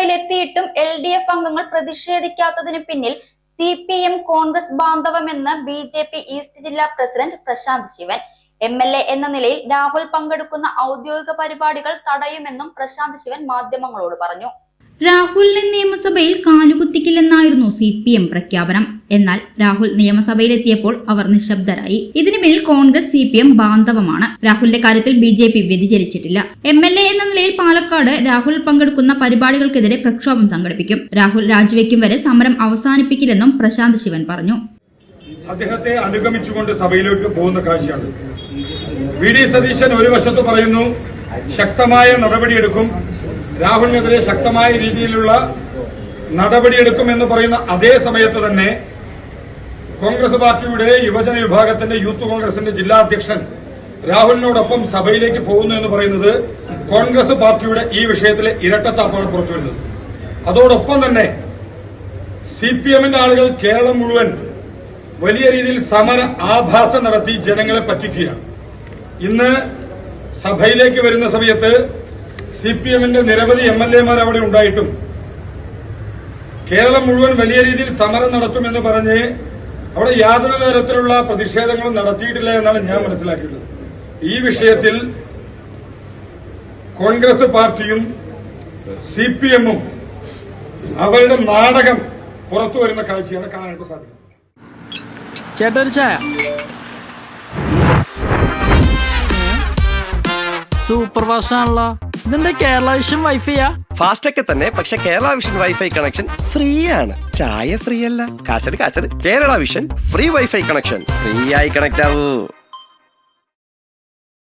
നിയമസഭയിലെത്തിയിട്ടും LDF അംഗങ്ങൾ പ്രതിഷേധിക്കാത്തതിന് പിന്നിൽ CPM Congress ബാന്ധവമെന്ന് BJP east ജില്ലാ പ്രസിഡന്റ് പ്രശാന്ത് ശിവൻ. MLA എന്ന നിലയിൽ രാഹുൽ പങ്കെടുക്കുന്ന ഔദ്യോഗിക പരിപാടികൾ തടയുമെന്നും പ്രശാന്ത് ശിവൻ മാധ്യമങ്ങളോട് പറഞ്ഞു. രാഹുലിനെ നിയമസഭയിൽ കാലുകുത്തിക്കില്ലെന്നായിരുന്നു CPM പ്രഖ്യാപനം. എന്നാൽ രാഹുൽ നിയമസഭയിലെത്തിയപ്പോൾ അവർ നിശബ്ദരായി. ഇതിന് പിന്നിൽ കോൺഗ്രസ് CPM ബാന്ധവമാണ്. രാഹുലിന്റെ കാര്യത്തിൽ BJP വ്യതിചലിച്ചിട്ടില്ല. MLA എന്ന നിലയിൽ പാലക്കാട് രാഹുൽ പങ്കെടുക്കുന്ന പരിപാടികൾക്കെതിരെ പ്രക്ഷോഭം സംഘടിപ്പിക്കും. രാഹുൽ രാജിവെക്കും വരെ സമരം അവസാനിപ്പിക്കില്ലെന്നും പ്രശാന്ത് ശിവൻ പറഞ്ഞു. അദ്ദേഹത്തെ അനുഗമിച്ചുകൊണ്ട് സഭയിലേക്ക് പോകുന്ന കാഴ്ചയാണ്. VD സതീശൻ ഒരു വശത്ത് പറയുന്നു ശക്തമായ നടപടിയെടുക്കും, രാഹുലിനെതിരെ ശക്തമായ രീതിയിലുള്ള നടപടിയെടുക്കുമെന്ന് പറയുന്ന അതേ സമയത്ത് തന്നെ കോൺഗ്രസ് പാർട്ടിയുടെ യുവജന വിഭാഗത്തിന്റെ യൂത്ത് കോൺഗ്രസിന്റെ ജില്ലാ അധ്യക്ഷൻ രാഹുലിനോടൊപ്പം സഭയിലേക്ക് പോകുന്നു എന്ന് പറയുന്നത് കോൺഗ്രസ് പാർട്ടിയുടെ ഈ വിഷയത്തിലെ ഇരട്ടത്താപ്പാണ് പുറത്തുവരുന്നത്. അതോടൊപ്പം തന്നെ CPMന്റെ ആളുകൾ കേരളം മുഴുവൻ വലിയ രീതിയിൽ സമര ആഭാസം നടത്തി ജനങ്ങളെ പറ്റിക്കുകയാണ്. ഇന്ന് സഭയിലേക്ക് വരുന്ന സമയത്ത് CPMന്റെ നിരവധി MLAമാർ അവിടെ ഉണ്ടായിട്ടും കേരളം മുഴുവൻ വലിയ രീതിയിൽ സമരം നടത്തുമെന്ന് പറഞ്ഞ് അവിടെ യാതൊരു തരത്തിലുള്ള പ്രതിഷേധങ്ങളും നടത്തിയിട്ടില്ല എന്നാണ് ഞാൻ മനസ്സിലാക്കിയിട്ടുള്ളത്. ഈ വിഷയത്തിൽ കോൺഗ്രസ് പാർട്ടിയും CPMഉം അവരുടെ നാടകം പുറത്തു വരുന്ന കാഴ്ചയാണ് കാണാനായിട്ട് സാധിക്കുന്നത്. ചേട്ടാ ഒരു ചായ. സൂപ്പർ ഫാസ്റ്റ് ആണല്ലോ. ഇതെന്താ കേരള വിഷൻ വൈഫൈയാ? ഫാസ്റ്റ് ഒക്കെ തന്നെ, പക്ഷെ Kerala Vision wifi connection free ആണ്. ചായ ഫ്രീ അല്ല, കാശട് Kerala Vision free wifi connection. Free ആയി കണക്ട് ആവൂ.